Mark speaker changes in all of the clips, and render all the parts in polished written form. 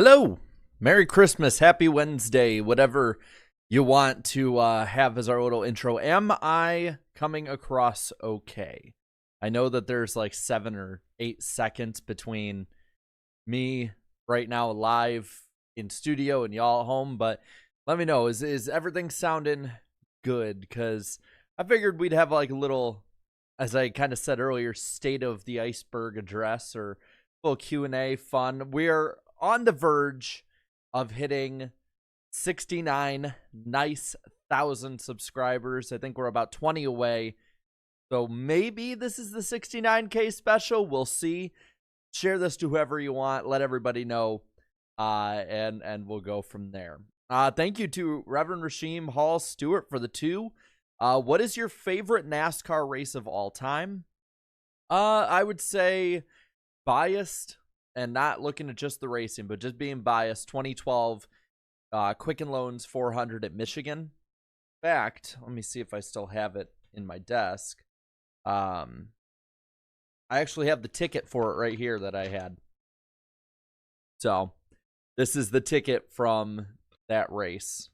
Speaker 1: Hello, Merry Christmas, Happy Wednesday, whatever you want to have as our little intro. Am I coming across okay? I know that there's like 7 or 8 seconds between me right now live in studio and y'all at home, but let me know, is everything sounding good? Because I figured we'd have like a little, as I kind of said earlier, state of the iceberg address or a little Q&A fun. We're on the verge of hitting 69 nice 1,000 subscribers. I think we're about 20 away. So maybe this is the 69K special. We'll see. Share this to whoever you want. Let everybody know. And we'll go from there. Thank you to Reverend Rasheem Hall Stewart for the 2. What is your favorite NASCAR race of all time? I would say biased and not looking at just the racing, but just being biased. 2012 Quicken Loans 400 at Michigan. In fact, let me see if I still have it in my desk. I actually have the ticket for it right here that I had. So this is the ticket from that race.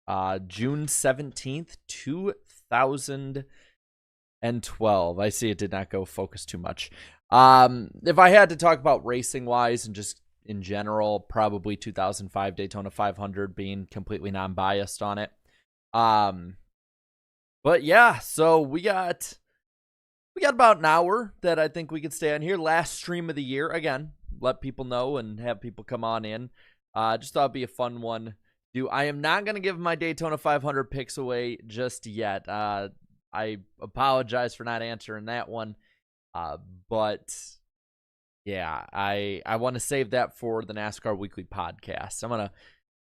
Speaker 1: June 17th, 2012. I see it did not go focus too much. If I had to talk about racing wise and just in general, probably 2005 Daytona 500 being completely non-biased on it. But yeah, so we got about an hour that I think we could stay on here. Last stream of the year. Again, let people know and have people come on in. Just thought it'd be a fun one. I am not going to give my Daytona 500 picks away just yet. I apologize for not answering that one. But yeah, I want to save that for the NASCAR Weekly Podcast. I'm going to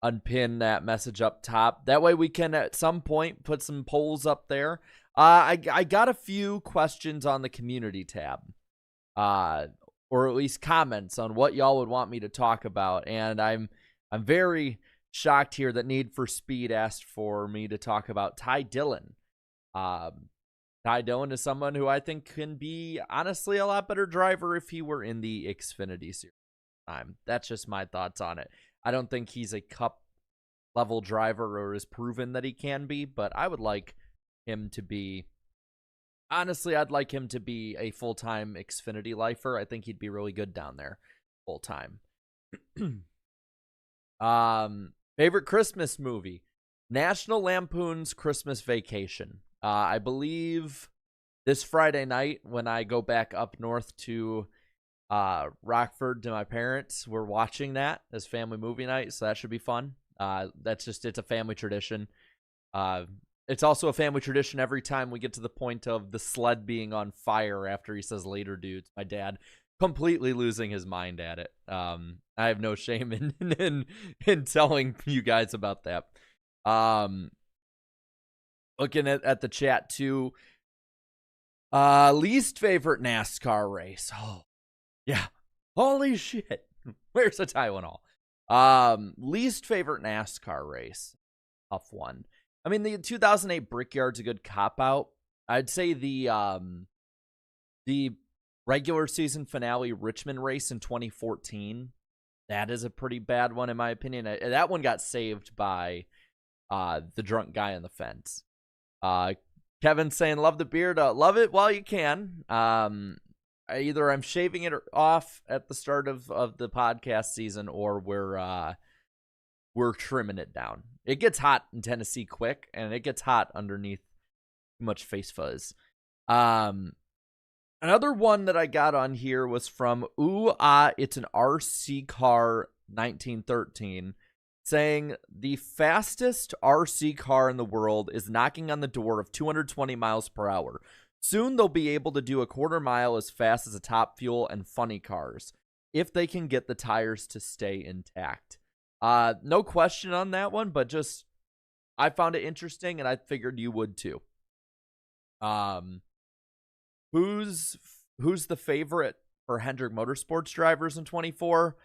Speaker 1: unpin that message up top. That way we can at some point put some polls up there. I got a few questions on the community tab, or at least comments on what y'all would want me to talk about. And I'm very shocked here that Need for Speed asked for me to talk about Ty Dillon. Ty Dillon is someone who I think can be, honestly, a lot better driver if he were in the Xfinity Series. That's just my thoughts on it. I don't think he's a cup-level driver or is proven that he can be, but I would like him to be, honestly, I'd like him to be a full-time Xfinity lifer. I think he'd be really good down there full-time. Favorite Christmas movie? National Lampoon's Christmas Vacation. I believe this Friday night when I go back up north to Rockford to my parents, we're watching that as family movie night, so that should be fun. It's a family tradition. It's also a family tradition every time we get to the point of the sled being on fire after he says later dudes. My dad completely losing his mind at it. I have no shame in telling you guys about that. Looking at the chat too. Least favorite NASCAR race. Oh, yeah. Holy shit. Where's the Tylenol? Least favorite NASCAR race. Tough one. I mean, the 2008 Brickyard's a good cop-out. I'd say the regular season finale Richmond race in 2014, that is a pretty bad one in my opinion. That one got saved by the drunk guy on the fence. Kevin saying, love the beard. Love it while you can. Either I'm shaving it off at the start of the podcast season or we're trimming it down. It gets hot in Tennessee quick, and it gets hot underneath too much face fuzz. Another one that I got on here was from it's an RC car 1913. Saying the fastest RC car in the world is knocking on the door of 220 miles per hour. Soon they'll be able to do a quarter mile as fast as the Top Fuel and Funny cars, if they can get the tires to stay intact. No question on that one, but just I found it interesting, and I figured you would too. Who's the favorite for Hendrick Motorsports drivers in 24?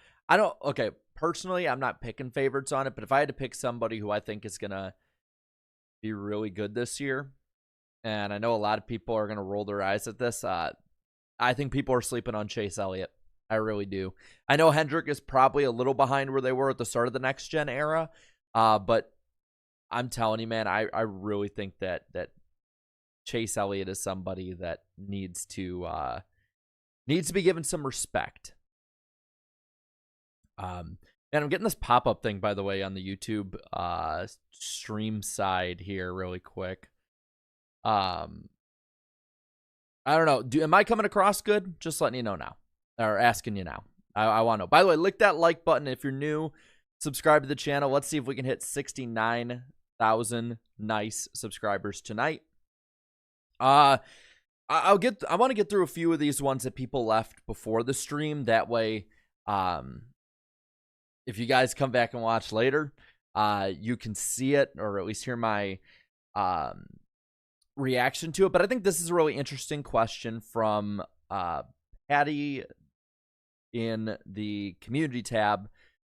Speaker 1: Personally, I'm not picking favorites on it, but if I had to pick somebody who I think is going to be really good this year, and I know a lot of people are going to roll their eyes at this, I think people are sleeping on Chase Elliott. I really do. I know Hendrick is probably a little behind where they were at the start of the next gen era, but I'm telling you, man, I really think that Chase Elliott is somebody that needs to be given some respect. And I'm getting this pop-up thing, by the way, on the YouTube stream side here really quick. I don't know. Am I coming across good? Just letting you know now. Or asking you now. I want to know. By the way, click that like button if you're new. Subscribe to the channel. Let's see if we can hit 69,000 nice subscribers tonight. I want to get through a few of these ones that people left before the stream. That way, if you guys come back and watch later, you can see it or at least hear my reaction to it. But I think this is a really interesting question from Patty in the community tab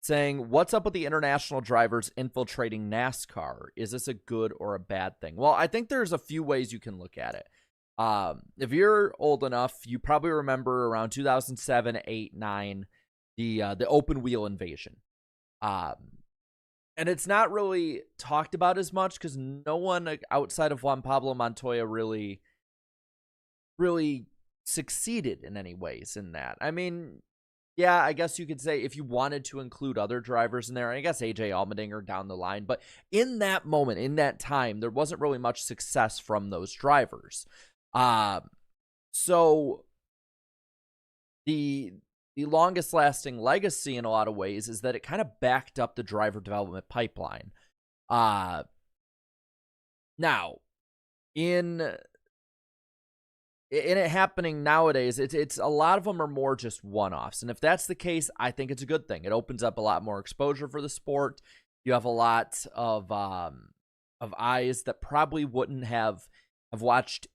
Speaker 1: saying, what's up with the international drivers infiltrating NASCAR? Is this a good or a bad thing? Well, I think there's a few ways you can look at it. If you're old enough, you probably remember around 2007, 8, 9, the open wheel invasion. And it's not really talked about as much because no one outside of Juan Pablo Montoya really succeeded in any ways in that. I mean, yeah, I guess you could say if you wanted to include other drivers in there, I guess AJ Allmendinger down the line. But in that moment, in that time, there wasn't really much success from those drivers. So the longest lasting legacy in a lot of ways is that it kind of backed up the driver development pipeline. Now, in it happening nowadays, it's a lot of them are more just one-offs. And if that's the case, I think it's a good thing. It opens up a lot more exposure for the sport. You have a lot of eyes that probably wouldn't have watched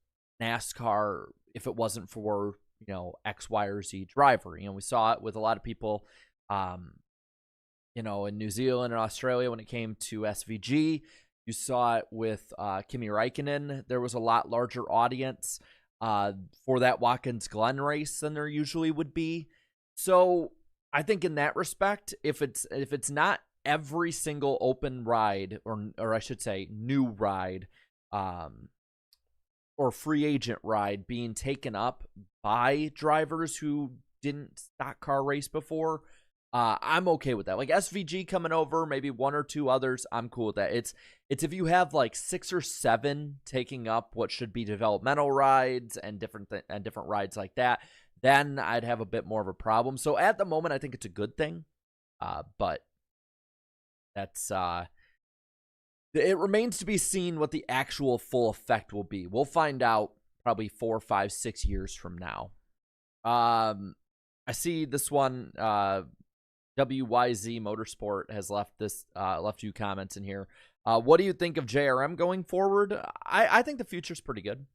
Speaker 1: NASCAR if it wasn't for, you know, X, Y, or Z driver. You know, we saw it with a lot of people, you know, in New Zealand and Australia when it came to SVG. You saw it with Kimi Räikkönen. There was a lot larger audience for that Watkins Glen race than there usually would be. So I think in that respect, if it's not every single open ride, or I should say new ride, or free agent ride being taken up by drivers who didn't stock car race before, I'm okay with that. Like SVG coming over, maybe one or two others, I'm cool with that. It's if you have like 6 or 7 taking up what should be developmental rides and different rides like that, then I'd have a bit more of a problem. So at the moment, I think it's a good thing, but that's it remains to be seen what the actual full effect will be. We'll find out probably 4, 5, 6 years from now. I see this one. WYZ Motorsport has left a few comments in here. What do you think of JRM going forward? I think the future's pretty good,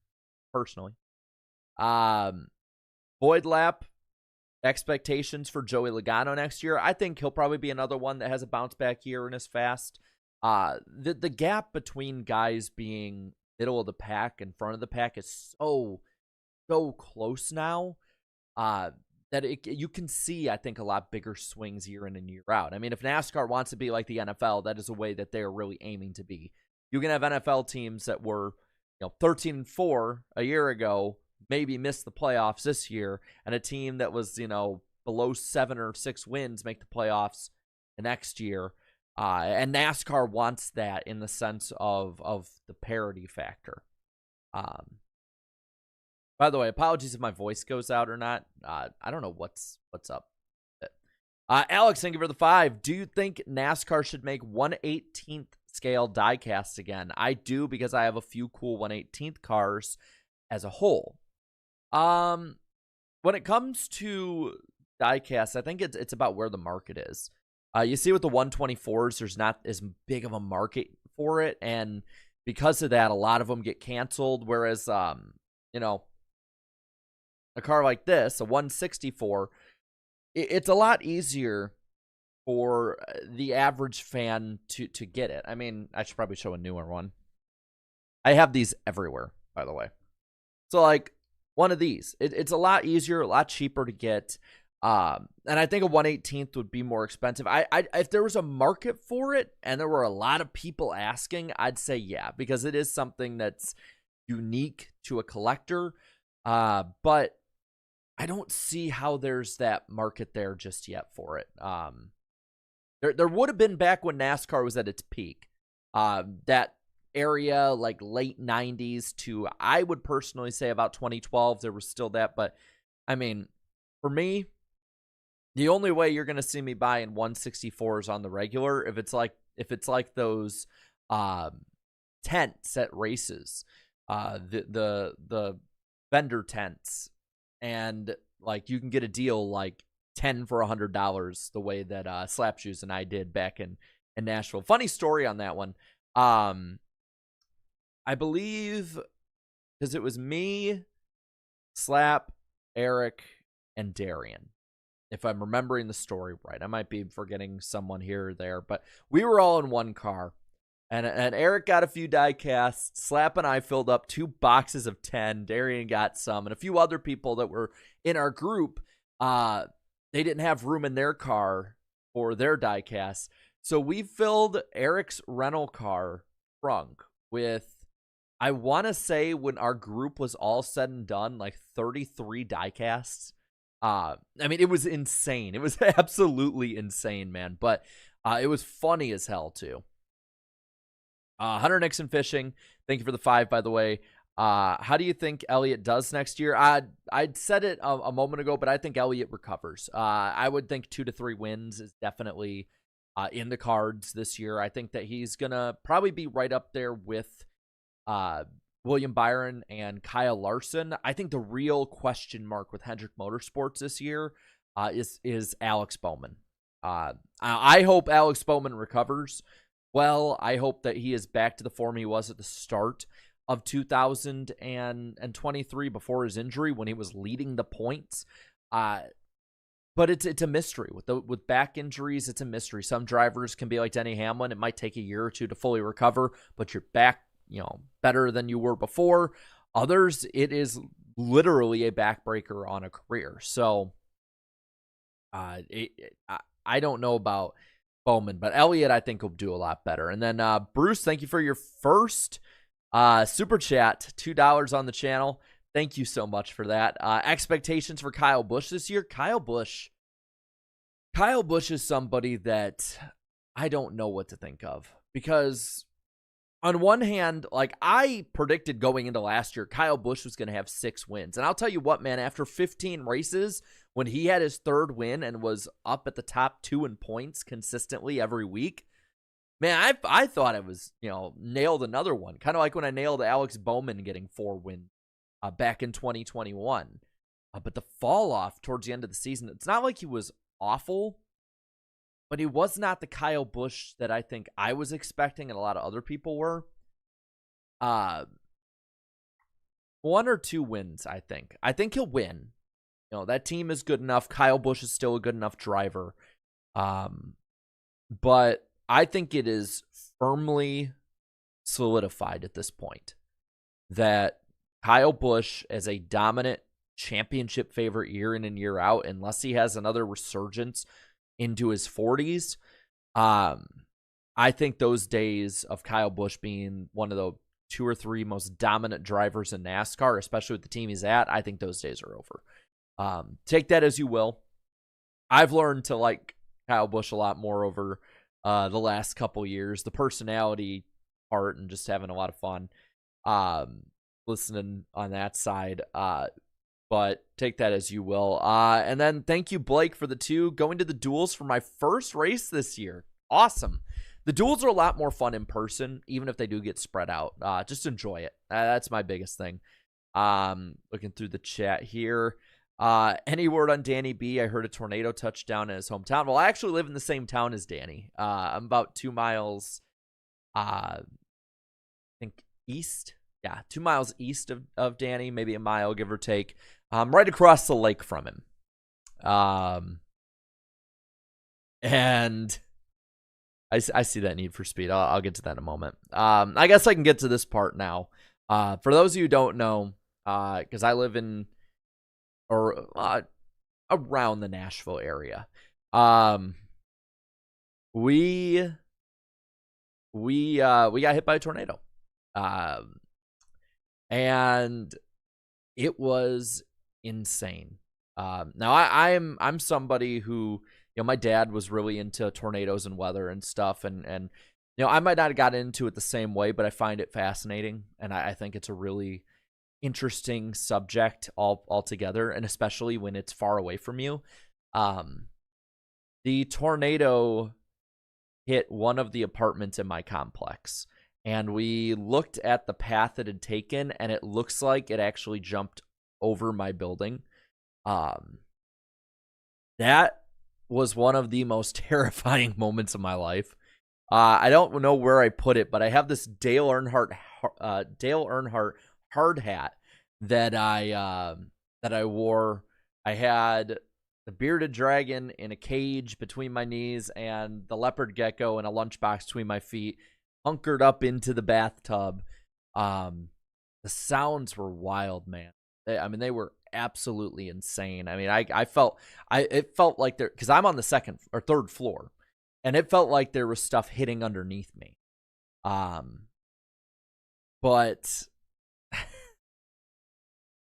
Speaker 1: personally. Void Lap, expectations for Joey Logano next year. I think he'll probably be another one that has a bounce back year and is fast. The gap between guys being middle of the pack and front of the pack is so close now. That you can see, I think, a lot bigger swings year in and year out. I mean, if NASCAR wants to be like the NFL, that is a way that they're really aiming to be. You can have NFL teams that were, 13-4 a year ago, maybe missed the playoffs this year, and a team that was, below 7 or 6 wins make the playoffs the next year. And NASCAR wants that in the sense of the parity factor. By the way, apologies if my voice goes out or not. I don't know what's up. Alex, thank you for the 5. Do you think NASCAR should make 1/18th scale diecast again? I do, because I have a few cool 1/18th cars as a whole. When it comes to diecast, I think it's about where the market is. You see with the 124s, there's not as big of a market for it, and because of that, a lot of them get canceled, whereas, a car like this, a 164, it's a lot easier for the average fan to get it. I mean, I should probably show a newer one. I have these everywhere, by the way. So, like, one of these. It's a lot easier, a lot cheaper to get. And I think a 1/18th would be more expensive. If there was a market for it and there were a lot of people asking, I'd say yeah, because it is something that's unique to a collector. But I don't see how there's that market there just yet for it. There would have been back when NASCAR was at its peak. That area, like late 90s to, I would personally say about 2012, there was still that. But I mean, for me, the only way you're going to see me buying 164s on the regular, if it's like those tents at races, the vendor tents, and like you can get a deal like 10 for $100 the way that Slap Shoes and I did back in Nashville. Funny story on that one. I believe because it was me, Slap, Eric, and Darian, if I'm remembering the story right. I might be forgetting someone here or there, but we were all in one car. And Eric got a few die casts. Slap and I filled up 2 boxes of 10. Darian got some. And a few other people that were in our group, they didn't have room in their car for their die casts. So we filled Eric's rental car trunk with, I want to say when our group was all said and done, like 33 die casts. I mean, it was insane. It was absolutely insane, man. But it was funny as hell, too. Hunter Nixon Fishing, thank you for the 5, by the way. How do you think Elliott does next year? I'd said it a moment ago, but I think Elliott recovers. I would think 2 to 3 wins is definitely in the cards this year. I think that he's going to probably be right up there with William Byron and Kyle Larson. I think the real question mark with Hendrick Motorsports this year is Alex Bowman. I hope Alex Bowman recovers. Well, I hope that he is back to the form he was at the start of 2023 before his injury when he was leading the points. But it's a mystery. With back injuries, it's a mystery. Some drivers can be like Denny Hamlin. It might take a year or two to fully recover, but you're back, better than you were before. Others, it is literally a backbreaker on a career. So I don't know about Bowman, but Elliott, I think, will do a lot better. And then Bruce, thank you for your first super chat, $2 on the channel. Thank you so much for that. Expectations for Kyle Busch this year. Kyle Busch is somebody that I don't know what to think of, because on one hand, like I predicted going into last year, Kyle Busch was going to have 6 wins. And I'll tell you what, man, after 15 races, when he had his 3rd win and was up at the top 2 in points consistently every week, man, I thought it was, nailed another one. Kind of like when I nailed Alex Bowman getting 4 wins back in 2021. But the fall off towards the end of the season, it's not like he was awful, but he was not the Kyle Busch that I think I was expecting and a lot of other people were. 1 or 2 wins, I think. I think he'll win. That team is good enough. Kyle Busch is still a good enough driver. But I think it is firmly solidified at this point that Kyle Busch, as a dominant championship favorite year in and year out, unless he has another resurgence into his 40s, I think those days of Kyle Busch being one of the 2 or 3 most dominant drivers in NASCAR, especially with the team he's at, I think those days are over. Take that as you will. I've learned to like Kyle Busch a lot more over the last couple years. The personality part and just having a lot of fun listening on that side. But take that as you will. And then thank you, Blake, for the 2. Going to the duels for my first race this year. Awesome. The duels are a lot more fun in person, even if they do get spread out. Just enjoy it. That's my biggest thing. Looking through the chat here. Any word on Danny B? I heard a tornado touchdown in his hometown. Well, I actually live in the same town as Danny. I'm about 2 miles, I think east. Yeah, 2 miles east of Danny, maybe a mile, give or take. Right across the lake from him. And I see that Need for Speed. I'll get to that in a moment. I guess I can get to this part now. For those of you who don't know, because I live in, or around the Nashville area. We got hit by a tornado. And it was insane. Now I'm somebody who, my dad was really into tornadoes and weather and stuff, and I might not have got into it the same way, but I find it fascinating, and I think it's a really interesting subject altogether, and especially when it's far away from you. The tornado hit one of the apartments in my complex, and we looked at the path it had taken, and it looks like it actually jumped over my building. That was one of the most terrifying moments of my life. I don't know where I put it, but I have this Dale Earnhardt hard hat that I wore. I had the bearded dragon in a cage between my knees and the leopard gecko in a lunchbox between my feet, hunkered up into the bathtub. The sounds were wild, man. They were absolutely insane. I mean, it felt like there, because I'm on the second or third floor, and it felt like there was stuff hitting underneath me. But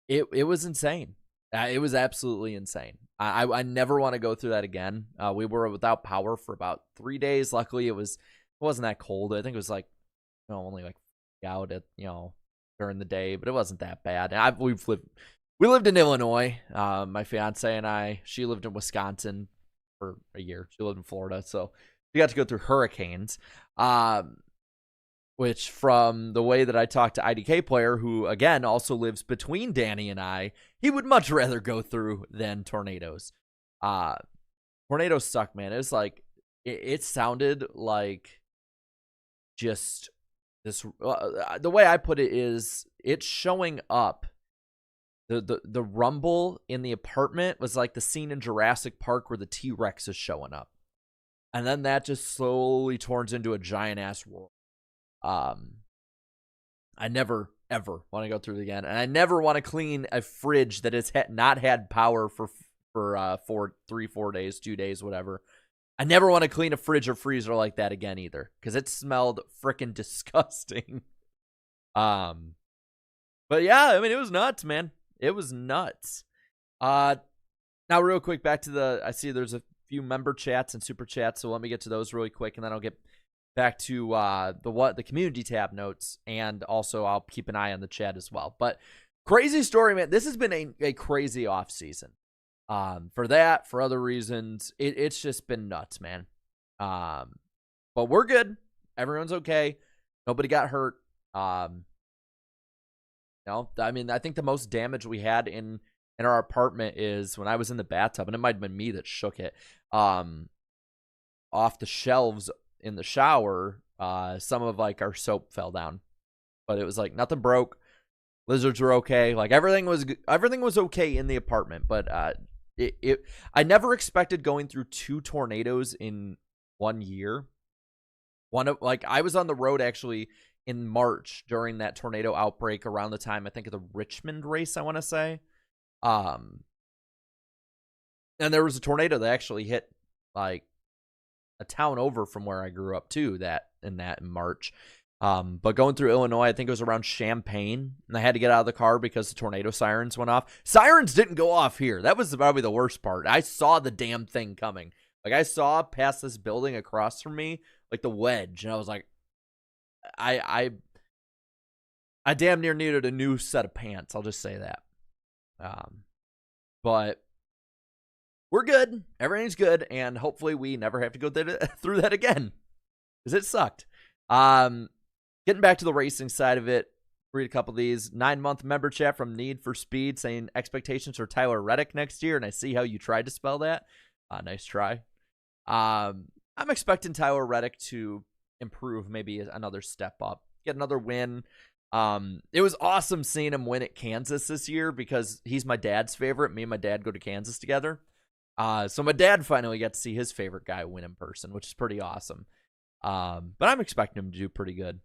Speaker 1: it was insane. It was absolutely insane. I never want to go through that again. We were without power for about 3 days. Luckily, it wasn't that cold. I think it was like, only like out at, during the day, but it wasn't that bad. And we lived in Illinois. My fiance and I, she lived in Wisconsin for a year. She lived in Florida, so we got to go through hurricanes. Which, from the way that I talked to IDK player, who again also lives between Danny and I, he would much rather go through than tornadoes. Tornadoes suck, man. It was like, it sounded like just this. The way I put it is, it's showing up. The rumble in the apartment was like the scene in Jurassic Park where the T-Rex is showing up, and then that just slowly turns into a giant ass roar. I never ever want to go through it again, and I never want to clean a fridge that has not had power for 4 days, 2 days, whatever. I never want to clean a fridge or freezer like that again either, because it smelled freaking disgusting. But yeah, it was nuts, man. It was nuts. Now real quick, back to I see there's a few member chats and super chats, so let me get to those really quick, and then I'll get back to the community tab notes, and also I'll keep an eye on the chat as well. But crazy story, man. This has been a crazy off season. For that, for other reasons, it's just been nuts, man. But we're good. Everyone's okay. Nobody got hurt. I think the most damage we had in our apartment is when I was in the bathtub, and it might have been me that shook it. Off the shelves in the shower, some of like our soap fell down, but it was like nothing broke. Lizards were okay. Like everything was okay in the apartment, but I never expected going through 2 tornadoes in 1 year. I was on the road actually in March during that tornado outbreak around the time, I think, of the Richmond race, I want to say. And there was a tornado that actually hit like a town over from where I grew up too, in March. But going through Illinois, I think it was around Champaign, and I had to get out of the car because the tornado sirens went off. Sirens didn't go off here. That was probably the worst part. I saw the damn thing coming. Like, I saw past this building across from me, like the wedge, and I was like, I damn near needed a new set of pants. I'll just say that. But we're good. Everything's good, and hopefully we never have to go through that again, because it sucked. Getting back to the racing side of it, read a couple of these. 9-month member chat from Need for Speed saying expectations for Tyler Reddick next year, and I see how you tried to spell that. Nice try. I'm expecting Tyler Reddick to improve, maybe another step up, get another win. It was awesome seeing him win at Kansas this year, because he's my dad's favorite. Me and my dad go to Kansas together. So my dad finally got to see his favorite guy win in person, which is pretty awesome. But I'm expecting him to do pretty good.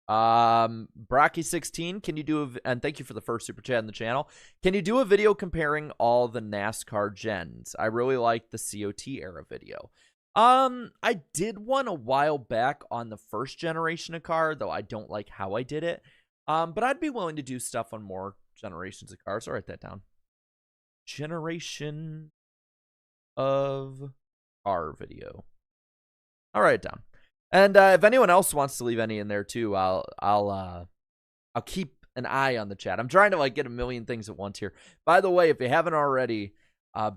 Speaker 1: Brocky16, can you do and thank you for the first super chat in the channel. Can you do a video comparing all the NASCAR gens? I really like the COT era video. I did one a while back on the first generation of car, though I don't like how I did it. But I'd be willing to do stuff on more generations of cars. I'll write that down. Generation of car video. I'll write it down. And if anyone else wants to leave any in there too, I'll keep an eye on the chat. I'm trying to like get a million things at once here. By the way, if you haven't already,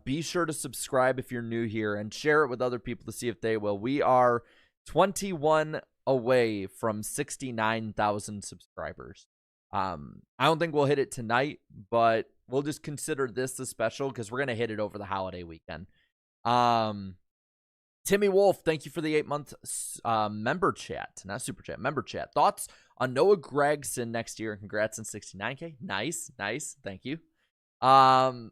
Speaker 1: be sure to subscribe if you're new here and share it with other people to see if they will. We are 21 away from 69,000 subscribers. I don't think we'll hit it tonight, but we'll just consider this a special because we're gonna hit it over the holiday weekend. Timmy Wolf, thank you for the 8-month member chat. Not super chat, member chat. Thoughts on Noah Gragson next year? Congrats on 69K. Nice. Thank you. I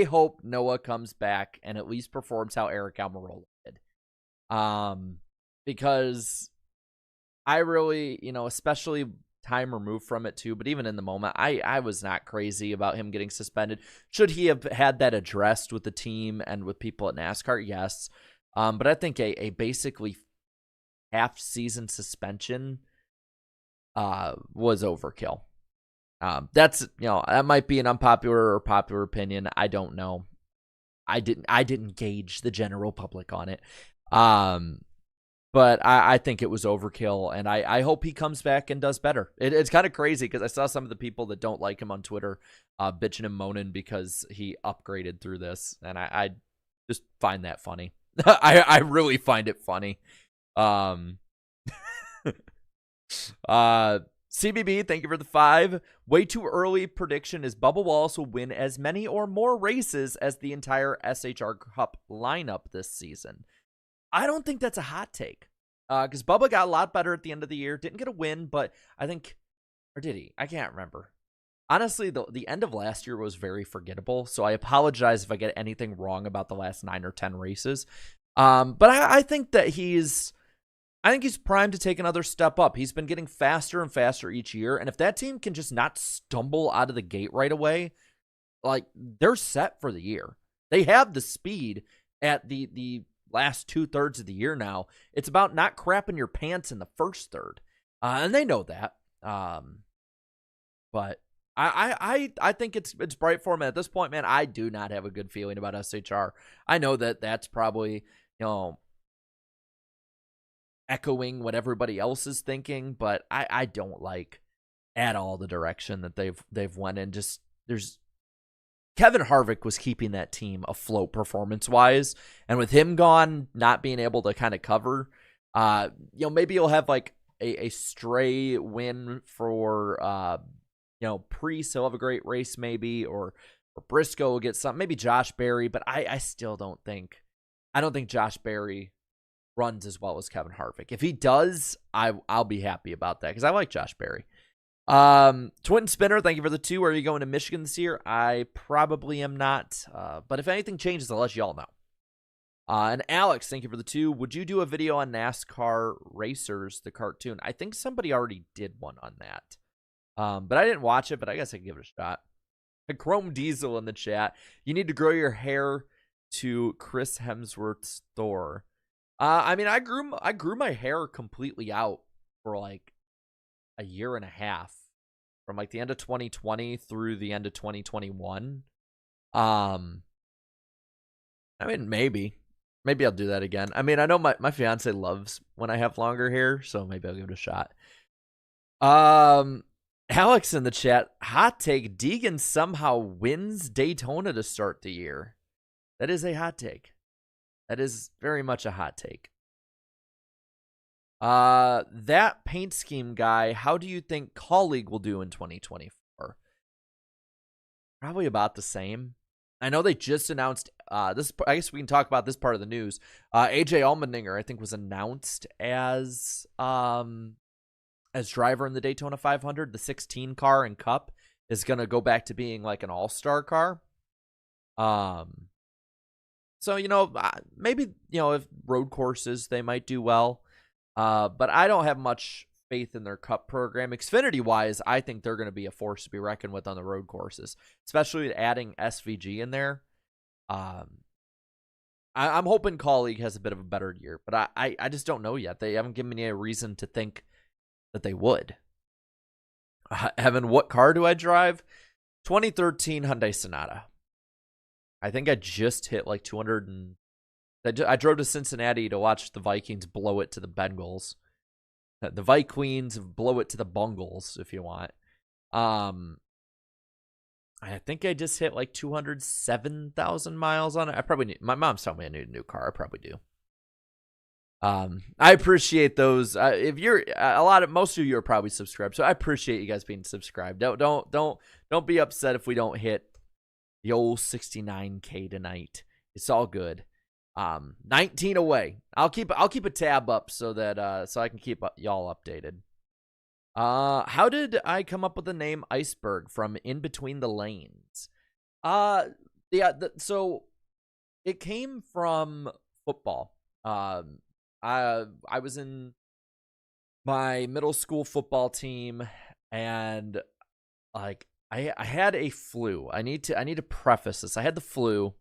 Speaker 1: hope Noah comes back and at least performs how Eric Almirola did. Because I really, especially time removed from it too, but even in the moment, I was not crazy about him getting suspended. Should he have had that addressed with the team and with people at NASCAR? Yes. But I think a basically half-season suspension was overkill. That's, that might be an unpopular or popular opinion. I don't know. I didn't gauge the general public on it. But I think it was overkill, and I hope he comes back and does better. It's kind of crazy because I saw some of the people that don't like him on Twitter bitching and moaning because he upgraded through this, and I just find that funny. I really find it funny. CBB, thank you for the 5. Way too early prediction is Bubba Wallace will win as many or more races as the entire SHR Cup lineup this season. I don't think that's a hot take because Bubba got a lot better at the end of the year. Didn't get a win, but I think, or did he? I can't remember. Honestly, the end of last year was very forgettable, so I apologize if I get anything wrong about the last 9 or 10 races. But I think that he's primed to take another step up. He's been getting faster and faster each year, and if that team can just not stumble out of the gate right away, like they're set for the year. They have the speed at the last 2/3 of the year now. It's about not crapping your pants in the first third. And they know that. But I think it's bright for him. At this point, man, I do not have a good feeling about SHR. I know that that's probably, echoing what everybody else is thinking, but I don't like at all the direction that they've went in. Just Kevin Harvick was keeping that team afloat performance-wise, and with him gone, not being able to kind of cover, maybe you'll have like a stray win for, Priest. He'll have a great race maybe, or Briscoe will get something. Maybe Josh Berry, but I still don't think Josh Berry runs as well as Kevin Harvick. If he does, I'll be happy about that because I like Josh Berry. Twin Spinner, thank you for the 2. Are you going to Michigan this year? I probably am not. But if anything changes, I'll let you all know. And Alex, thank you for the 2. Would you do a video on NASCAR Racers, the cartoon? I think somebody already did one on that. But I didn't watch it, but I guess I can give it a shot. Chrome Diesel in the chat. You need to grow your hair to Chris Hemsworth's Thor. I grew my hair completely out for like a year and a half, from like the end of 2020 through the end of 2021. Maybe I'll do that again. I know my fiance loves when I have longer hair, so maybe I'll give it a shot. Alex in the chat, hot take, Deegan somehow wins Daytona to start the year. That is a hot take. That is very much a hot take. That paint scheme guy, how do you think Colleague will do in 2024? Probably about the same. I know they just announced this. I guess we can talk about this part of the news. AJ Allmendinger, I think, was announced as driver in the Daytona 500. The 16 car and Cup is going to go back to being like an all-star car. So, maybe, if road courses, they might do well. But I don't have much faith in their cup program. Xfinity wise, I think they're going to be a force to be reckoned with on the road courses, especially adding SVG in there. I'm hoping Colleague has a bit of a better year, but I just don't know yet. They haven't given me a reason to think that they would. Evan, what car do I drive? 2013 Hyundai Sonata. I think I just hit like 200 and I drove to Cincinnati to watch the Vikings blow it to the Bengals. The Vikings blow it to the Bungles, if you want. I think I just hit like 207,000 miles on it. I probably need, my mom's telling me I need a new car. I probably do. I appreciate those. If you're most of you are probably subscribed, so I appreciate you guys being subscribed. Don't be upset if we don't hit the old 69K tonight. It's all good. 19 away. I'll keep a tab up so that so I can keep y'all updated. How did I come up with the name Iceberg from In Between the Lanes? So it came from football. I was in my middle school football team, and like I had a flu. I need to preface this. I had the flu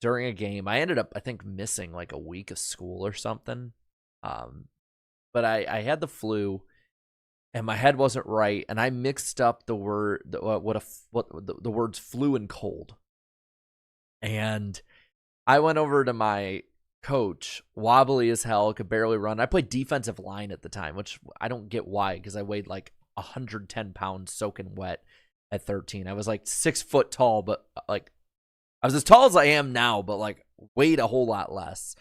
Speaker 1: during a game. I ended up, I think, missing like a week of school or something. But I had the flu, and my head wasn't right, and I mixed up the words flu and cold. And I went over to my coach, wobbly as hell, could barely run. I played defensive line at the time, which I don't get why, because I weighed like 110 pounds soaking wet at 13. I was like 6 foot tall, but like I was as tall as I am now, but like weighed a whole lot less.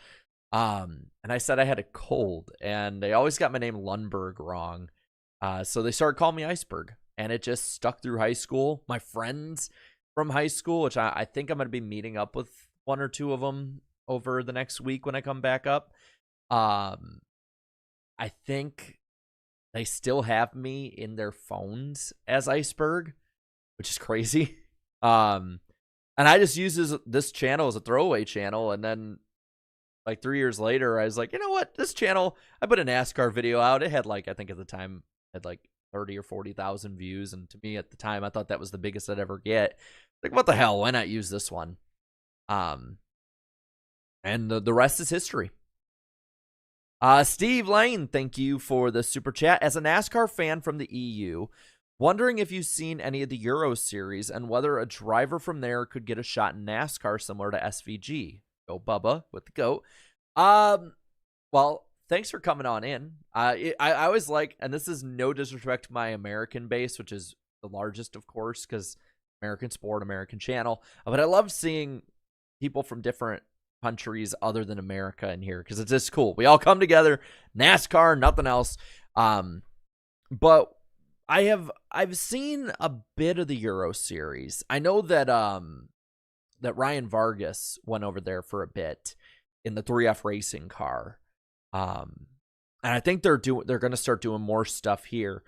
Speaker 1: And I said I had a cold, and they always got my name Lundberg wrong. So they started calling me Iceberg, and it just stuck through high school. My friends from high school, which I think I'm going to be meeting up with one or two of them over the next week when I come back up. I think they still have me in their phones as Iceberg, which is crazy. And I just use this channel as a throwaway channel, and then like 3 years later, I was like, you know what? This channel, I put a NASCAR video out. It had like, I think at the time, had like 30 or 40,000 views. And to me at the time, I thought that was the biggest I'd ever get. Like, what the hell? Why not use this one? And the rest is history. Steve Lane, thank you for the super chat. As a NASCAR fan from the EU, wondering if you've seen any of the Euro series and whether a driver from there could get a shot in NASCAR similar to SVG. Go Bubba with the GOAT. Well, thanks for coming on in. I always like, and this is no disrespect to my American base, which is the largest, of course, because American sport, American channel. But I love seeing people from different countries other than America in here, because it's just cool. We all come together, NASCAR, nothing else. But I've seen a bit of the Euro series. I know that that Ryan Vargas went over there for a bit in the 3F racing car. And I think they're going to start doing more stuff here.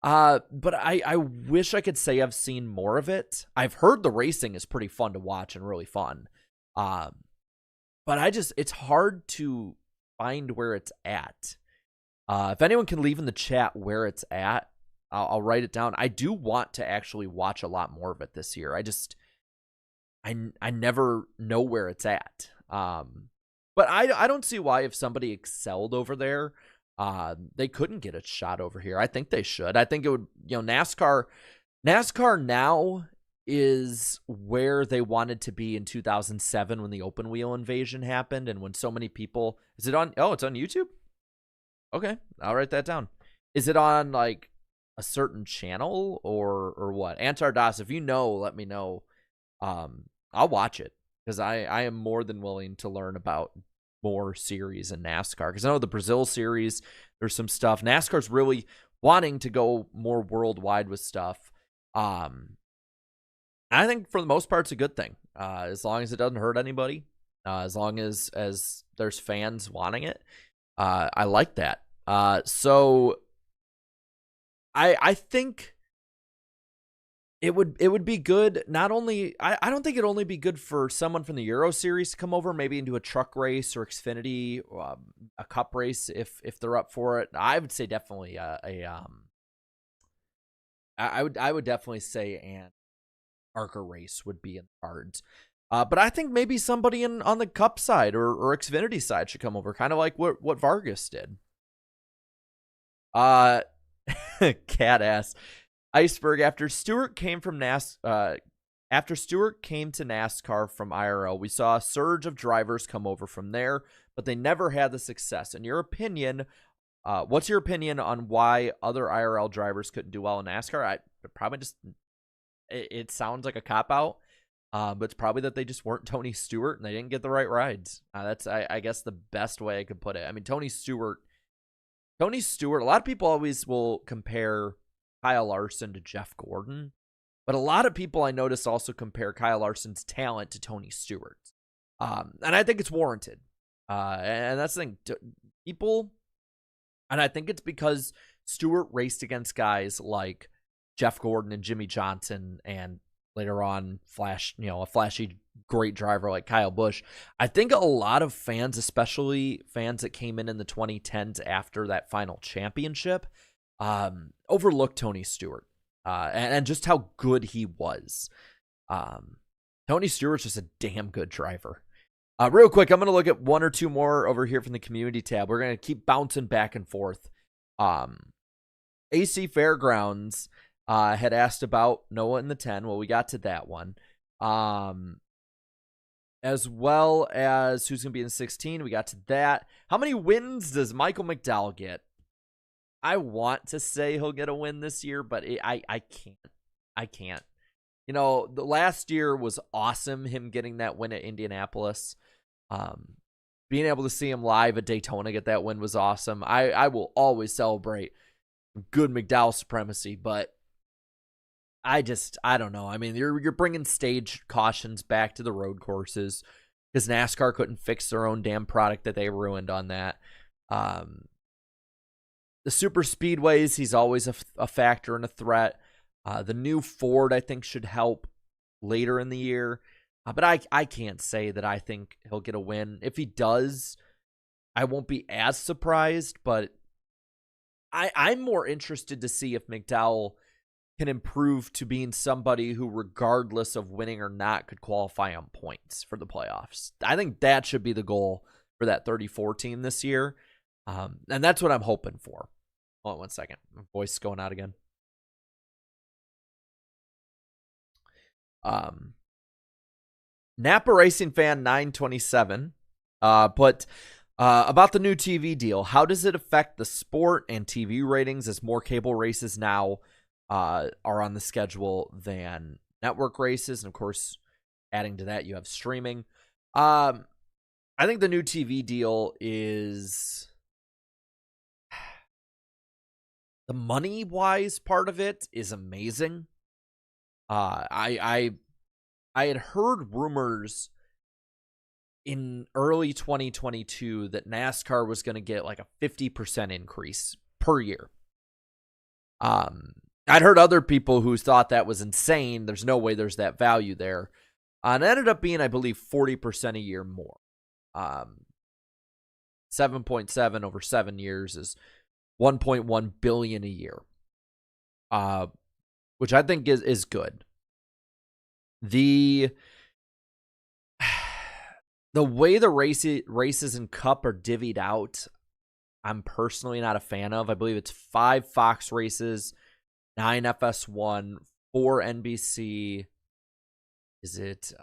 Speaker 1: But I wish I could say I've seen more of it. I've heard the racing is pretty fun to watch and really fun. But it's hard to find where it's at. If anyone can leave in the chat where it's at, I'll write it down. I do want to actually watch a lot more of it this year. I never know where it's at. But I don't see why, if somebody excelled over there, they couldn't get a shot over here. I think they should. I think it would, NASCAR now is where they wanted to be in 2007 when the open wheel invasion happened, and when so many people, it's on YouTube? Okay, I'll write that down. Is it on like a certain channel or what? Antar Das, if you know, let me know. I'll watch it, because I am more than willing to learn about more series in NASCAR, because I know the Brazil series, there's some stuff. NASCAR's really wanting to go more worldwide with stuff. I think for the most part, it's a good thing, as long as it doesn't hurt anybody, as long as there's fans wanting it. I like that. So I think It would be good. Not only I don't think it'd only be good for someone from the Euro Series to come over, maybe into a truck race or Xfinity, a Cup race if they're up for it. I would say definitely I would definitely say an ARCA race would be in the cards. But I think maybe somebody on the Cup side or Xfinity side should come over, kind of like what Vargas did. Cat ass. Iceberg, after Stewart came to NASCAR from IRL, we saw a surge of drivers come over from there, but they never had the success. In your opinion, what's your opinion on why other IRL drivers couldn't do well in NASCAR? It sounds like a cop-out, but it's probably that they just weren't Tony Stewart and they didn't get the right rides. That's, I guess, the best way I could put it. I mean, Tony Stewart, a lot of people always will compare Kyle Larson to Jeff Gordon, but a lot of people I notice also compare Kyle Larson's talent to Tony Stewart's. And I think it's warranted. And that's the thing. People, and I think it's because Stewart raced against guys like Jeff Gordon and Jimmy Johnson, and later on a flashy great driver like Kyle Busch. I think a lot of fans, especially fans that came in the 2010s after that final championship, overlooked Tony Stewart and just how good he was. Tony Stewart's just a damn good driver. Real quick, I'm going to look at one or two more over here from the community tab. We're going to keep bouncing back and forth. AC Fairgrounds had asked about Noah in the 10. Well, we got to that one. As well as who's going to be in the 16. We got to that. How many wins does Michael McDowell get? I want to say he'll get a win this year, but I can't. I can't. The last year was awesome, him getting that win at Indianapolis. Being able to see him live at Daytona get that win was awesome. I will always celebrate good McDowell supremacy, but I don't know. I mean, you're bringing stage cautions back to the road courses because NASCAR couldn't fix their own damn product that they ruined on that. The super speedways, he's always a factor and a threat. The new Ford, I think, should help later in the year. But I can't say that I think he'll get a win. If he does, I won't be as surprised. But I'm more interested to see if McDowell can improve to being somebody who, regardless of winning or not, could qualify on points for the playoffs. I think that should be the goal for that 34 team this year. And that's what I'm hoping for. Hold on 1 second. My voice is going out again. Napa Racing Fan 927 put about the new TV deal. How does it affect the sport and TV ratings as more cable races now are on the schedule than network races? And of course, adding to that, you have streaming. I think the new TV deal is the money-wise part of it is amazing. I had heard rumors in early 2022 that NASCAR was going to get like a 50% increase per year. I'd heard other people who thought that was insane. There's no way there's that value there. And it ended up being, I believe, 40% a year more. 7.7 over 7 years is 1.1 billion a year, which I think is good. The way the races in Cup are divvied out, I'm personally not a fan of. I believe it's 5 Fox races, 9 FS1, 4 NBC. Is it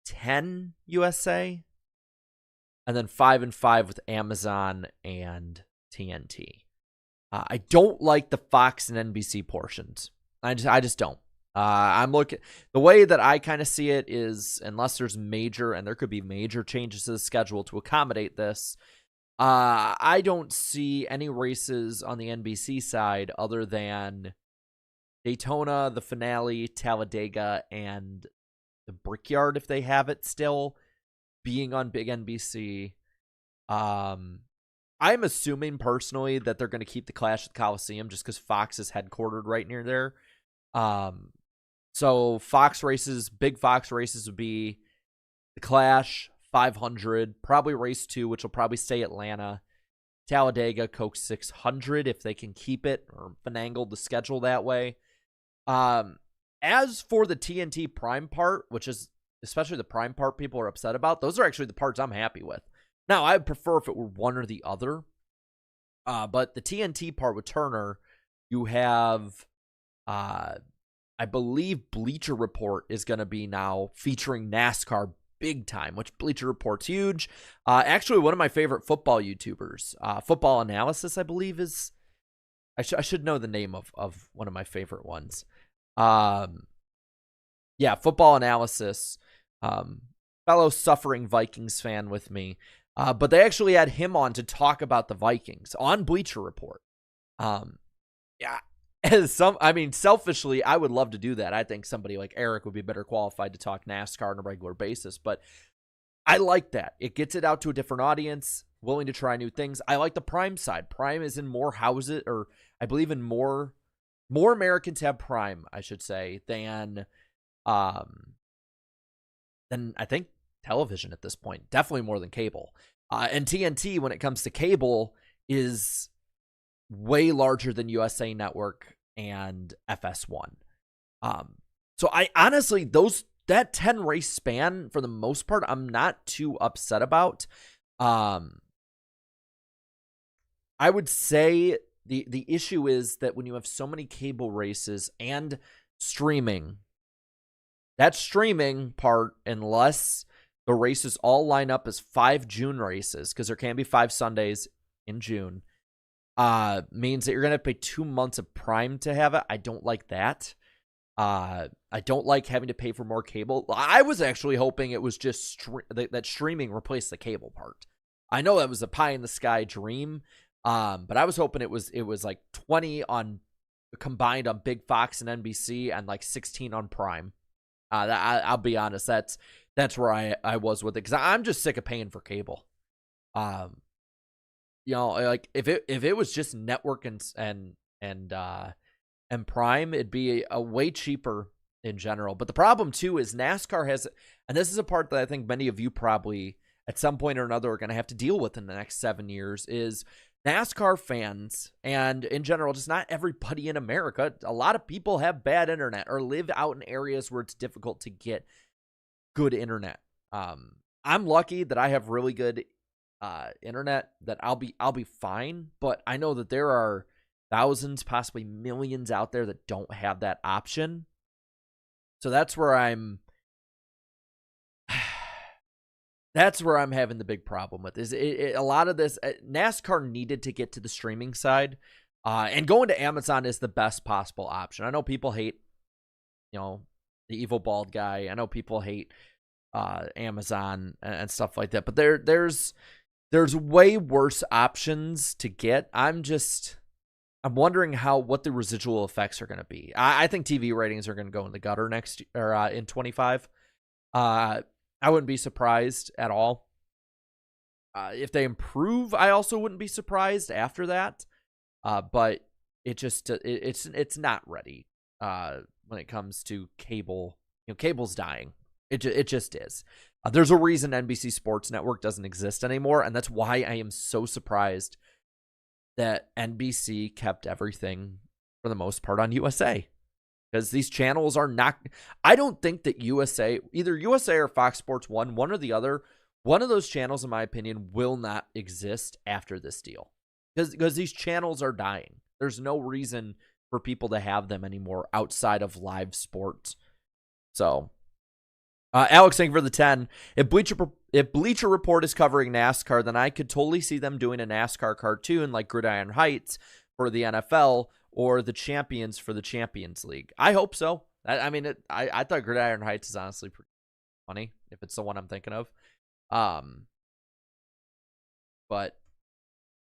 Speaker 1: 10 USA? And then 5 and 5 with Amazon and TNT. I don't like the Fox and NBC portions. I just don't. I'm looking, the way that I kind of see it is, unless there's major, and there could be major changes to the schedule to accommodate this, I don't see any races on the NBC side other than Daytona, the finale, Talladega, and the Brickyard, if they have it still, being on big NBC. I'm assuming personally that they're going to keep the Clash at the Coliseum just because Fox is headquartered right near there. So Fox races, big Fox races would be the Clash, 500, probably race 2, which will probably stay Atlanta, Talladega, Coke 600 if they can keep it or finagle the schedule that way. As for the TNT Prime part, which is especially the Prime part people are upset about, those are actually the parts I'm happy with. Now, I would prefer if it were one or the other. But the TNT part with Turner, you have, I believe Bleacher Report is going to be now featuring NASCAR big time, which Bleacher Report's huge. Actually, one of my favorite football YouTubers, Football Analysis, I believe is, I should know the name of one of my favorite ones. Yeah, Football Analysis, fellow suffering Vikings fan with me. But they actually had him on to talk about the Vikings on Bleacher Report. Yeah, selfishly, I would love to do that. I think somebody like Eric would be better qualified to talk NASCAR on a regular basis. But I like that. It gets it out to a different audience, willing to try new things. I like the Prime side. Prime is in more houses, or I believe in more Americans have Prime, I should say, than I think television at this point. Definitely more than cable. And TNT, when it comes to cable, is way larger than USA Network and FS1. So I honestly, that 10 race span, for the most part, I'm not too upset about. I would say the issue is that when you have so many cable races and streaming, that streaming part, unless the races all line up as 5 June races, because there can be 5 Sundays in June, means that you're going to pay 2 months of Prime to have it. I don't like that. I don't like having to pay for more cable. I was actually hoping it was just that streaming replaced the cable part. I know that was a pie in the sky dream, but I was hoping it was like 20 on combined on Big Fox and NBC and like 16 on Prime. I'll be honest, that's where I was with it, because I'm just sick of paying for cable. Like if it was just network and Prime, it'd be a way cheaper in general. But the problem too is NASCAR has, and this is a part that I think many of you probably at some point or another are going to have to deal with in the next 7 years, is NASCAR fans, and in general, just not everybody in America. A lot of people have bad internet or live out in areas where it's difficult to get good internet. I'm lucky that I have really good internet, that I'll be fine, but I know that there are thousands, possibly millions out there that don't have that option. So that's where I'm having the big problem with, is a lot of this. NASCAR needed to get to the streaming side, and going to Amazon is the best possible option. I know people hate, the evil bald guy. I know people hate Amazon and stuff like that, but there's way worse options to get. I'm wondering what the residual effects are going to be. I think TV ratings are going to go in the gutter next year, or in 25. I wouldn't be surprised at all. If they improve, I also wouldn't be surprised after that. But it's not ready when it comes to cable. Cable's dying. It just is. There's a reason NBC Sports Network doesn't exist anymore, and that's why I am so surprised that NBC kept everything for the most part on USA. Because these channels are not, I don't think that either USA or Fox Sports 1, one or the other, one of those channels, in my opinion, will not exist after this deal. Because these channels are dying. There's no reason for people to have them anymore outside of live sports. So, Alex, thank you for the 10. If Bleacher Report is covering NASCAR, then I could totally see them doing a NASCAR cartoon like Gridiron Heights for the NFL, or the Champions for the Champions League. I hope so. I thought Gridiron Heights is honestly pretty funny, if it's the one I'm thinking of. But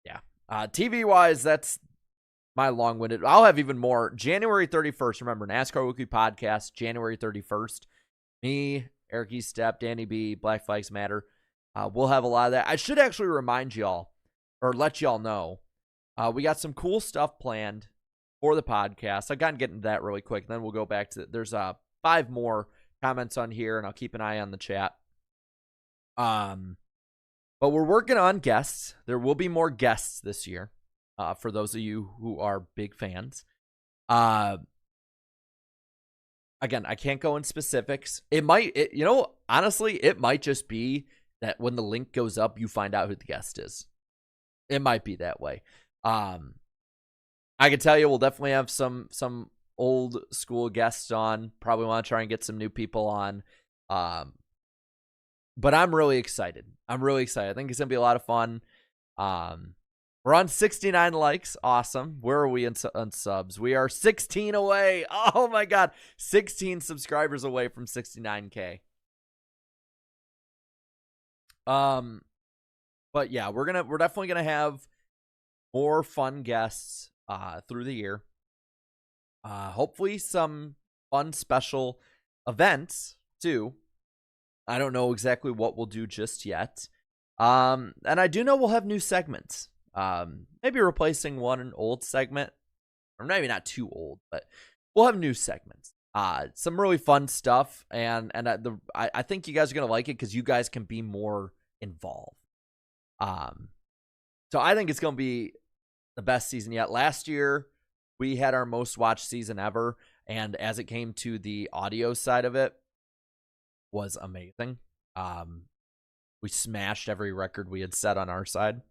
Speaker 1: yeah, TV-wise, that's my long-winded. I'll have even more. January 31st, remember, NASCAR Weekly Podcast, January 31st. Me, Eric Estep, Danny B, Black Flags Matter. We'll have a lot of that. I should actually remind y'all, or let y'all know, we got some cool stuff planned for the podcast. I got to get into that really quick. Then we'll go back to there's 5 more comments on here, and I'll keep an eye on the chat. But we're working on guests. There will be more guests this year. For those of you who are big fans. Again, I can't go in specifics. Honestly, it might just be that when the link goes up, you find out who the guest is. It might be that way. I can tell you we'll definitely have some old school guests on. Probably want to try and get some new people on. But I'm really excited. I think it's going to be a lot of fun. We're on 69 likes. Awesome. Where are we on subs? We are 16 away. Oh my God. 16 subscribers away from 69K. But yeah, we're definitely gonna have more fun guests through the year. Hopefully some fun special events too. I don't know exactly what we'll do just yet. And I do know we'll have new segments. Maybe replacing one old segment, or maybe not too old, but we'll have new segments. Some really fun stuff, and I think you guys are gonna like it because you guys can be more involved. So I think it's gonna be the best season yet. Last year we had our most watched season ever, and as it came to the audio side of it, was amazing. We smashed every record we had set on our side.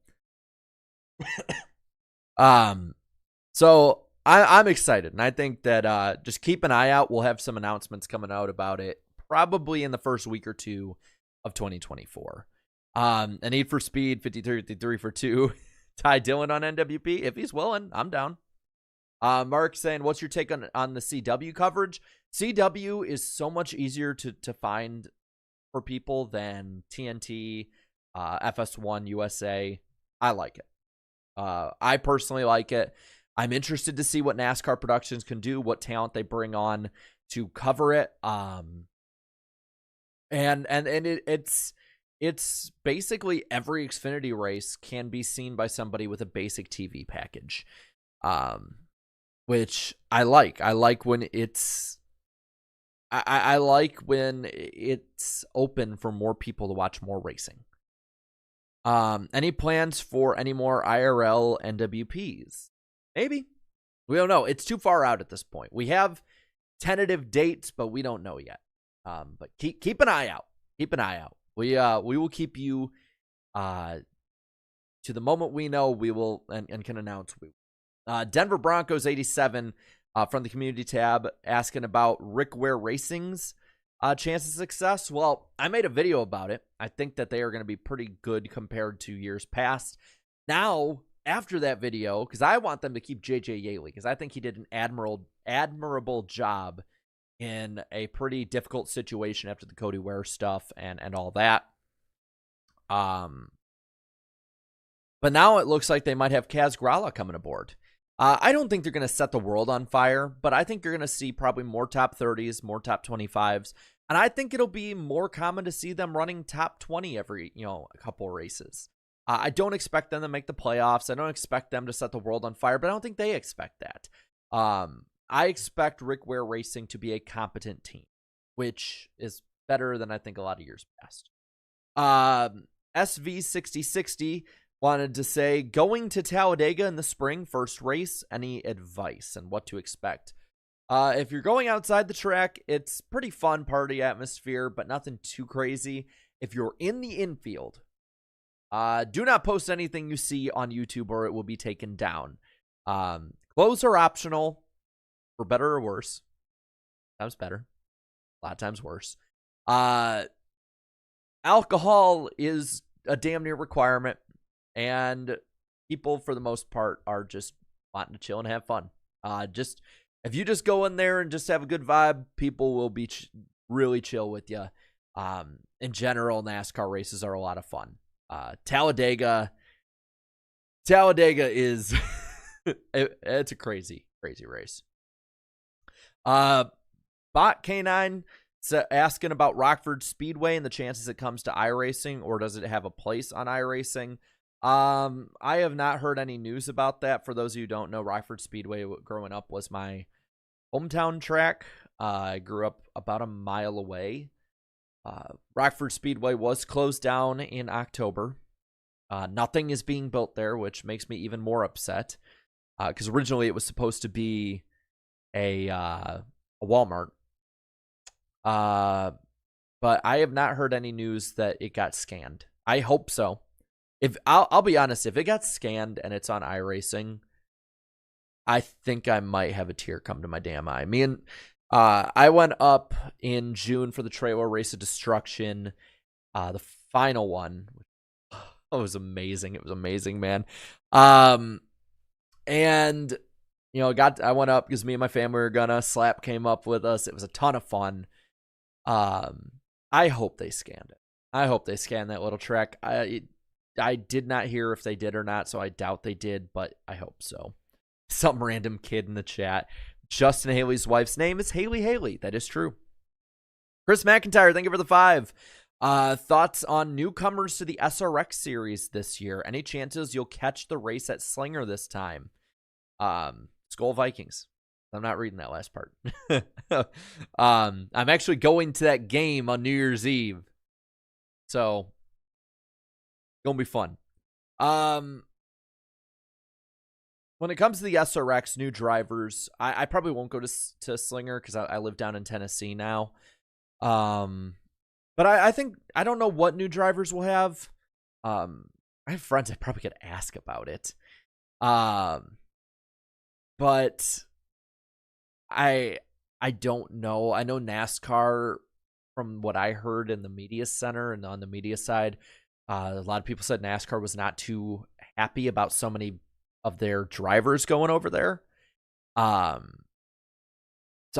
Speaker 1: So I'm excited, and I think that just keep an eye out. We'll have some announcements coming out about it probably in the first week or two of 2024. And Need for Speed 53 for 2. Ty Dillon on NWP. If he's willing, I'm down. Mark saying, what's your take on the CW coverage? CW is so much easier to find for people than TNT, FS1, USA. I like it. I personally like it. I'm interested to see what NASCAR Productions can do, what talent they bring on to cover it. It's basically every Xfinity race can be seen by somebody with a basic TV package, which I like. I like when I like when it's open for more people to watch more racing. Any plans for any more IRL NWPs? Maybe. We don't know. It's too far out at this point. We have tentative dates, but we don't know yet. But keep an eye out. Keep an eye out. We will keep you to the moment we know. We will and can announce. Denver Broncos 87 from the community tab asking about Rick Ware Racing's chance of success. Well, I made a video about it. I think that they are going to be pretty good compared to years past. Now, after that video, because I want them to keep JJ Yaley, because I think he did an admirable job in a pretty difficult situation after the Cody Ware stuff and all that. But now it looks like they might have Kaz Grala coming aboard. I don't think they're going to set the world on fire, but I think you're going to see probably more top 30s, more top 25s. And I think it'll be more common to see them running top 20 every, a couple races. I don't expect them to make the playoffs. I don't expect them to set the world on fire, but I don't think they expect that. I expect Rick Ware Racing to be a competent team, which is better than I think a lot of years past. SV6060 wanted to say, going to Talladega in the spring, first race, any advice and what to expect? If you're going outside the track, it's pretty fun party atmosphere, but nothing too crazy. If you're in the infield, do not post anything you see on YouTube or it will be taken down. Clothes are optional, for better or worse. Sometimes better, a lot of times worse. Alcohol is a damn near requirement, and people, for the most part, are just wanting to chill and have fun. If you just go in there and just have a good vibe, people will be really chill with you. In general, NASCAR races are a lot of fun. Talladega is it's a crazy race. Bot K9 asking about Rockford Speedway and the chances it comes to iRacing, or does it have a place on iRacing? I have not heard any news about that. For those of you who don't know, Rockford Speedway growing up was my hometown track. I grew up about a mile away. Rockford Speedway was closed down in October. Nothing is being built there, which makes me even more upset. Because originally it was supposed to be a Walmart. But I have not heard any news that it got scanned. I hope so. If I'll be honest, if it got scanned and it's on iRacing, I think I might have a tear come to my damn eye. I went up in June for the Trailer Race of Destruction, the final one. Oh, it was amazing. It was amazing, man. And I went up because me and my family were gonna. Slap came up with us. It was a ton of fun. I hope they scanned it. I hope they scanned that little track. I did not hear if they did or not, so I doubt they did, but I hope so. Some random kid in the chat. Justin Haley's wife's name is Haley. That is true. Chris McIntyre, thank you for the 5. Thoughts on newcomers to the SRX series this year? Any chances you'll catch the race at Slinger this time? Skull Vikings. I'm not reading that last part. I'm actually going to that game on New Year's Eve. So, gonna be fun. When it comes to the SRX new drivers, I probably won't go to Slinger because I live down in Tennessee now. But I think I don't know what new drivers we'll have. I have friends I probably could ask about it. But I don't know. I know NASCAR, from what I heard in the media center and on the media side, a lot of people said NASCAR was not too happy about so many of their drivers going over there. So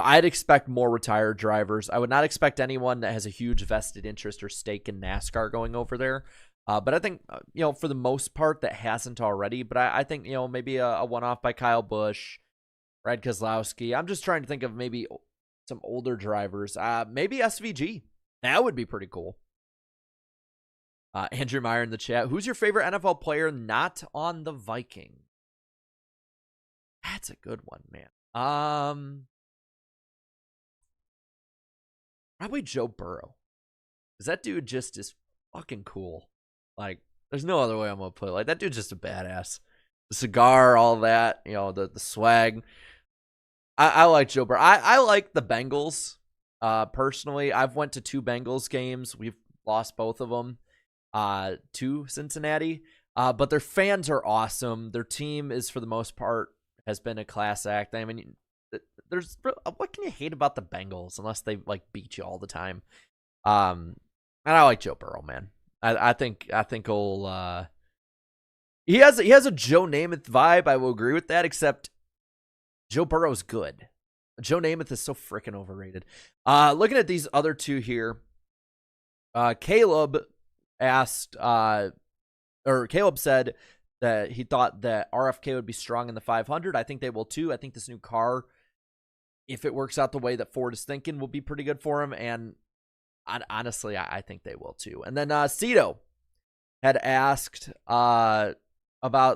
Speaker 1: I'd expect more retired drivers. I would not expect anyone that has a huge vested interest or stake in NASCAR going over there. But I think, for the most part, that hasn't already. But I think, maybe a one-off by Kyle Busch, Brad Keselowski. I'm just trying to think of maybe some older drivers. Maybe SVG. That would be pretty cool. Andrew Meyer in the chat. Who's your favorite NFL player not on the Vikings? That's a good one, man. Probably Joe Burrow. Because that dude just is fucking cool. Like, there's no other way I'm going to put it. Like, that dude's just a badass. The cigar, all that, the swag. I like Joe Burrow. I like the Bengals, personally. I've went to 2 Bengals games. We've lost both of them to Cincinnati. But their fans are awesome. Their team is, for the most part, has been a class act. I mean, what can you hate about the Bengals unless they beat you all the time? And I like Joe Burrow, man. I think he'll he has a Joe Namath vibe. I will agree with that, except Joe Burrow's good. Joe Namath is so freaking overrated. Looking at these other 2 here, Caleb asked, or Caleb said that he thought that RFK would be strong in the 500. I think they will too. I think this new car, if it works out the way that Ford is thinking, will be pretty good for him. And honestly, I think they will too. And then Cito had asked about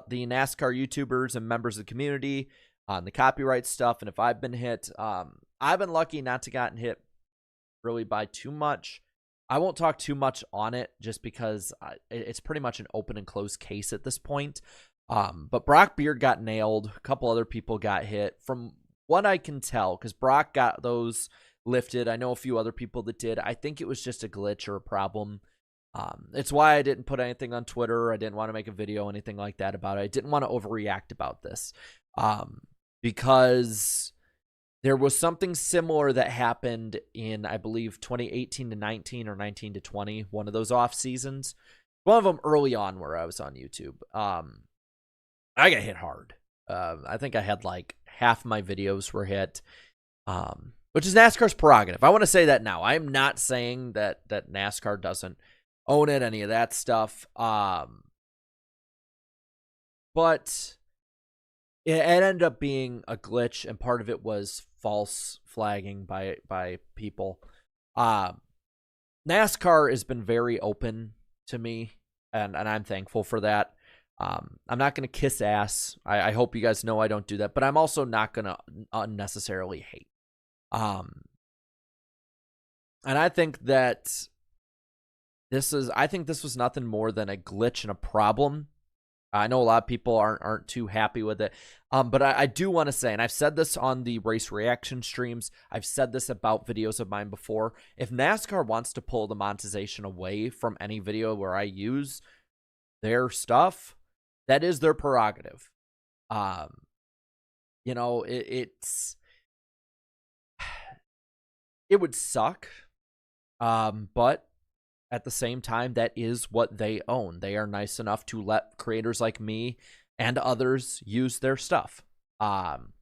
Speaker 1: the NASCAR YouTubers and members of the community on the copyright stuff, and if I've been hit. I've been lucky not to gotten hit really by too much. I won't talk too much on it just because it's pretty much an open and closed case at this point. But Brock Beard got nailed. A couple other people got hit. From what I can tell, because Brock got those lifted. I know a few other people that did. I think it was just a glitch or a problem. It's why I didn't put anything on Twitter. I didn't want to make a video, anything like that about it. I didn't want to overreact about this. Because there was something similar that happened in, I believe, 2018 to 19 or 19 to 20, one of those off seasons. One of them early on where I was on YouTube. I got hit hard. I think I had half my videos were hit, which is NASCAR's prerogative. I want to say that now. I am not saying that NASCAR doesn't own it, any of that stuff. But it ended up being a glitch, and part of it was false flagging by people. NASCAR has been very open to me, and I'm thankful for that. I'm not going to kiss ass. I hope you guys know I don't do that, but I'm also not going to unnecessarily hate. And I think that this was nothing more than a glitch and a problem. I know a lot of people aren't too happy with it. But I do want to say, and I've said this on the race reaction streams, I've said this about videos of mine before. If NASCAR wants to pull the monetization away from any video where I use their stuff, that is their prerogative. You know, it would suck. But at the same time, that is what they own. They are nice enough to let creators like me and others use their stuff. And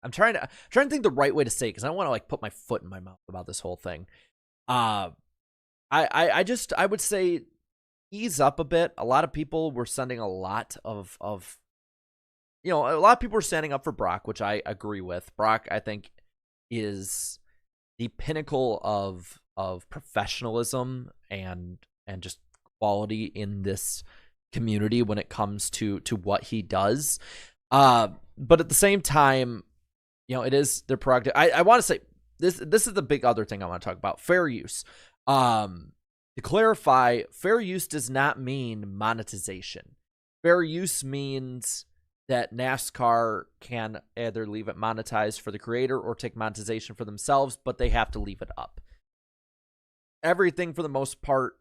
Speaker 1: I'm trying to think the right way to say it, because I don't want to like put my foot in my mouth about this whole thing. I would say ease up a bit. A lot of people were sending a lot of a lot of people were standing up for Brock, which I agree with. Brock, I think, is the pinnacle of professionalism and just quality in this community when it comes to what he does. But at the same time, it is their prerogative. I want to say this is the big other thing I want to talk about: fair use. To clarify, fair use does not mean monetization. Fair use means that NASCAR can either leave it monetized for the creator or take monetization for themselves, but they have to leave it up. Everything, for the most part,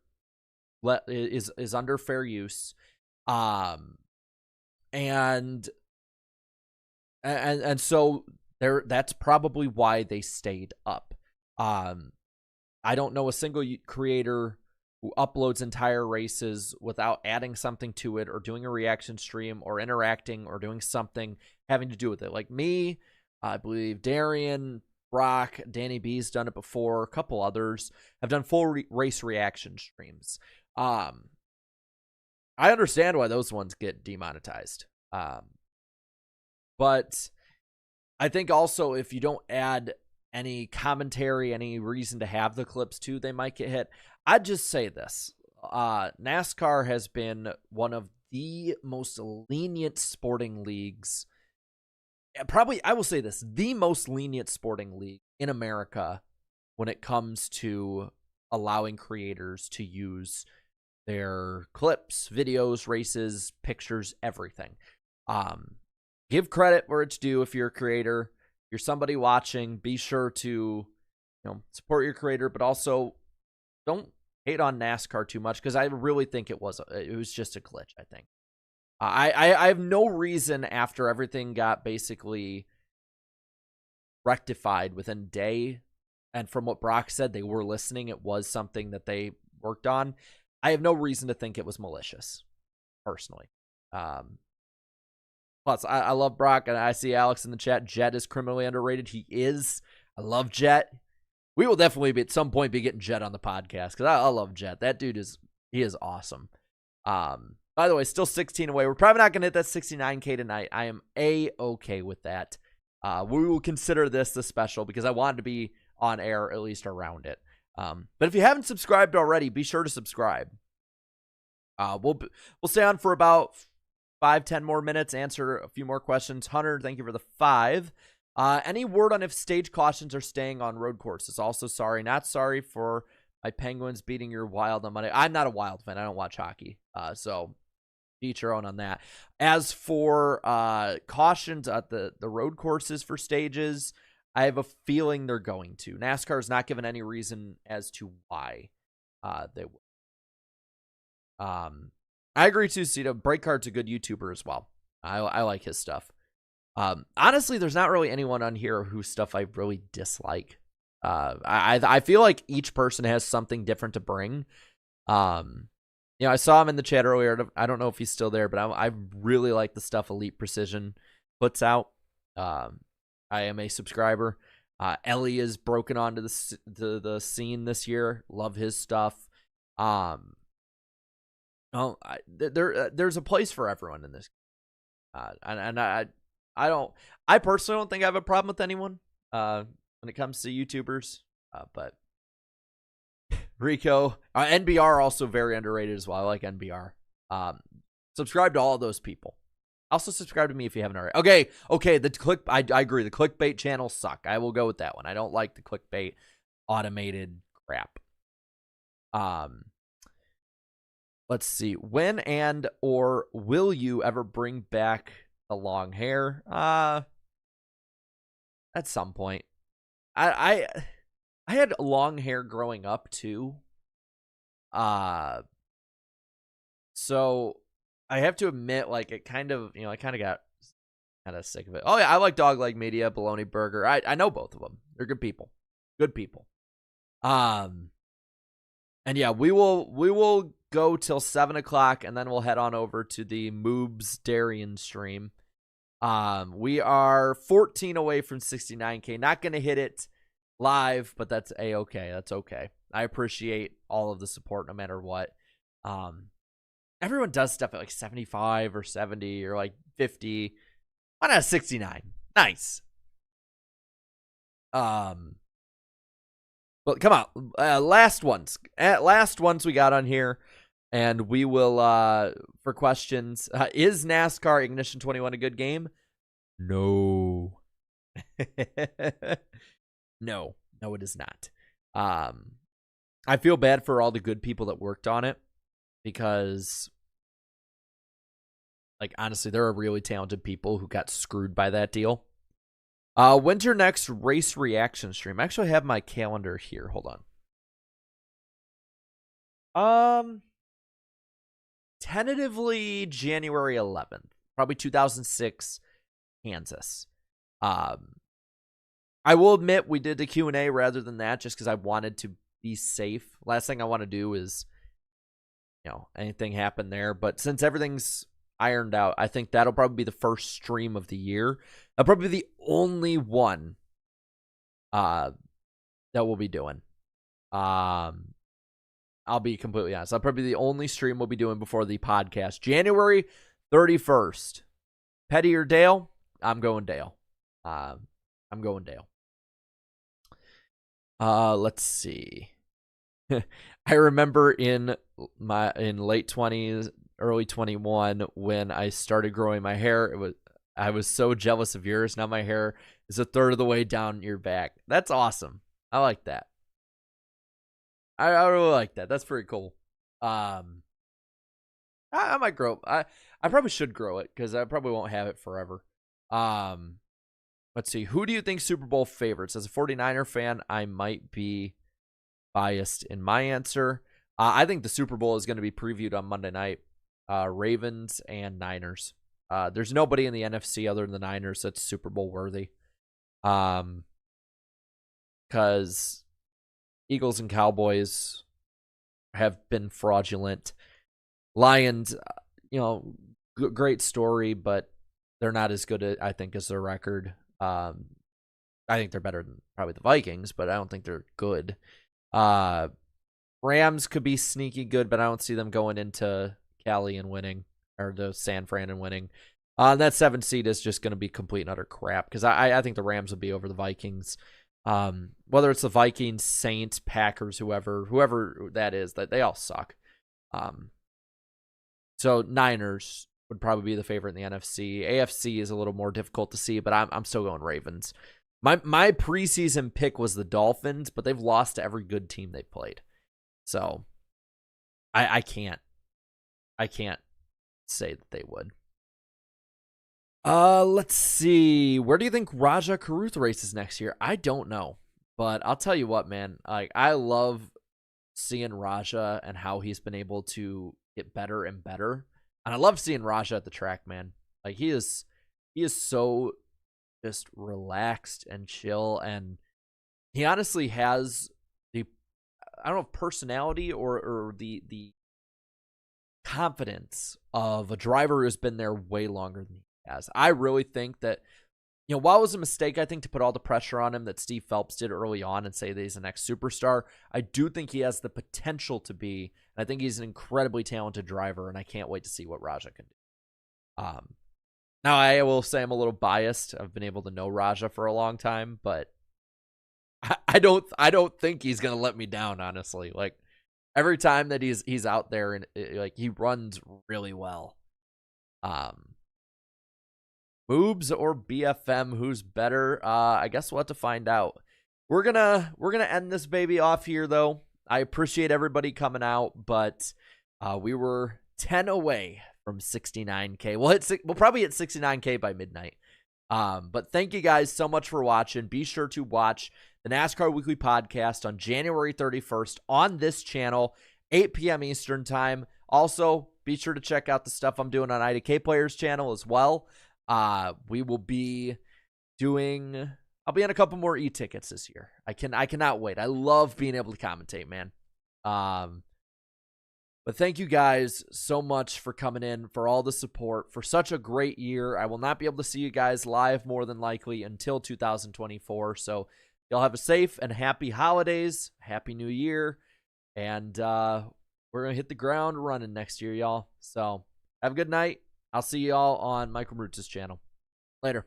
Speaker 1: is under fair use, and so that's probably why they stayed up. I don't know a single creator who uploads entire races without adding something to it or doing a reaction stream or interacting or doing something having to do with it. Like me, I believe Darian, Brock, Danny B's done it before. A couple others have done full race reaction streams. I understand why those ones get demonetized. But I think also if you don't add any commentary, any reason to have the clips too, they might get hit. I'd just say this. NASCAR has been one of the most lenient sporting leagues. Probably, I will say this, the most lenient sporting league in America when it comes to allowing creators to use their clips, videos, races, pictures, everything. Give credit where it's due. If you're a creator, you're somebody watching, be sure to support your creator, but also don't hate on NASCAR too much, because I really think it was just a glitch. I think I have no reason, after everything got basically rectified within a day, and from what Brock said, they were listening, it was something that they worked on. I have no reason to think it was malicious, personally. Plus, I love Brock, and I see Alex in the chat. Jet is criminally underrated. He is. I love Jet. We will definitely at some point be getting Jet on the podcast, because I love Jet. That dude is awesome. By the way, still 16 away. We're probably not going to hit that 69K tonight. I am A-okay with that. We will consider this the special, because I wanted to be on air at least around it. But if you haven't subscribed already, be sure to subscribe. We'll stay on for about 5-10 more minutes, answer a few more questions. Hunter, thank you for the 5. Any word on if stage cautions are staying on road courses? Also, not sorry for my Penguins beating your Wild on Monday. I'm not a Wild fan. I don't watch hockey. So each your own on that. As for cautions at the road courses for stages, I have a feeling they're going to. NASCAR has not given any reason as to why they would. I agree too, Cito. Breakcard's a good YouTuber as well. I like his stuff. Honestly, there's not really anyone on here whose stuff I really dislike. I feel like each person has something different to bring. I saw him in the chat earlier. I don't know if he's still there, but I really like the stuff Elite Precision puts out. I am a subscriber. Ellie is broken onto the scene this year. Love his stuff. There's a place for everyone in this. I personally don't think I have a problem with anyone when it comes to YouTubers. But Rico. NBR also very underrated as well. I like NBR. Subscribe to all those people. Also subscribe to me if you haven't already. Okay. I agree. The clickbait channels suck. I will go with that one. I don't like the clickbait automated crap. Let's see. When and or will you ever bring back the long hair? At some point. I had long hair growing up too. So I have to admit, like, it kind of, I kind of got sick of it. Oh yeah, I like Dogleg Media, Baloney Burger. I know both of them. They're good people. Good people. And yeah, we will go till 7:00, and then we'll head on over to the Moobs Darien stream. We are 14 away from 69K. Not gonna hit it live, but that's a-okay. That's okay. I appreciate all of the support no matter what. Everyone does stuff at like 75 or 70 or like 50. Why not 69? Nice. But come on, last ones we got on here, and we will for questions. Is NASCAR Ignition 21 a good game? No. No, it is not. I feel bad for all the good people that worked on it, because, like, honestly, there are really talented people who got screwed by that deal. When's your next race reaction stream? I actually have my calendar here. Hold on. Tentatively January 11th, probably 2006, Kansas. I will admit we did the Q&A rather than that, just because I wanted to be safe. Last thing I want to do is, anything happen there. But since everything's ironed out, I think that'll probably be the first stream of the year. That'll probably be the only one that we'll be doing. I'll be completely honest. That'll probably be the only stream we'll be doing before the podcast. January 31st. Petty or Dale? I'm going Dale. Let's see. I remember in late 20s, early 21, when I started growing my hair, I was so jealous of yours. Now my hair is a third of the way down your back. That's awesome. I like that. I really like that. That's pretty cool. I might grow. I probably should grow it, because I probably won't have it forever. Let's see. Who do you think Super Bowl favorites? As a 49er fan, I might be biased in my answer. I think the Super Bowl is going to be previewed on Monday night. Ravens and Niners. There's nobody in the NFC other than the Niners that's Super Bowl worthy. Because Eagles and Cowboys have been fraudulent. Lions, great story, but they're not as good, I think, as their record. I think they're better than probably the Vikings, but I don't think they're good. Rams could be sneaky good, but I don't see them going into Cali and winning, or the San Fran and winning. That 7 seed is just going to be complete and utter crap, because I think the Rams will be over the Vikings. Whether it's the Vikings, Saints, Packers, whoever that is, that they all suck. So Niners would probably be the favorite in the NFC. AFC is a little more difficult to see, but I'm still going Ravens. My preseason pick was the Dolphins, but they've lost to every good team they've played. So I can't say that they would. Let's see. Where do you think Raja Caruth races next year? I don't know, but I'll tell you what, man. Like, I love seeing Raja and how he's been able to get better and better. And I love seeing Raja at the track, man. Like, he is so just relaxed and chill, and he honestly has the, I don't know if personality or the confidence of a driver who's been there way longer than he has. I really think that, while it was a mistake, I think, to put all the pressure on him that Steve Phelps did early on and say that he's the next superstar, I do think he has the potential to be, and I think he's an incredibly talented driver, and I can't wait to see what Raja can do. Now, I will say I'm a little biased. I've been able to know Raja for a long time, but I don't think he's going to let me down, honestly. Like, every time that he's out there, and like he runs really well. Boobs or BFM, who's better? I guess we'll have to find out. We're gonna end this baby off here, though. I appreciate everybody coming out, but we were 10 away from 69K. We'll probably hit 69K by midnight. But thank you guys so much for watching. Be sure to watch the NASCAR Weekly Podcast on January 31st on this channel, 8 p.m. Eastern Time. Also, be sure to check out the stuff I'm doing on IDK Players channel as well. We will be doing... I'll be on a couple more e-tickets this year. I cannot wait. I love being able to commentate, man. But thank you guys so much for coming in, for all the support, for such a great year. I will not be able to see you guys live more than likely until 2024. So y'all have a safe and happy holidays, happy new year, and we're going to hit the ground running next year, y'all. So have a good night. I'll see y'all on Michael Marutz's channel. Later.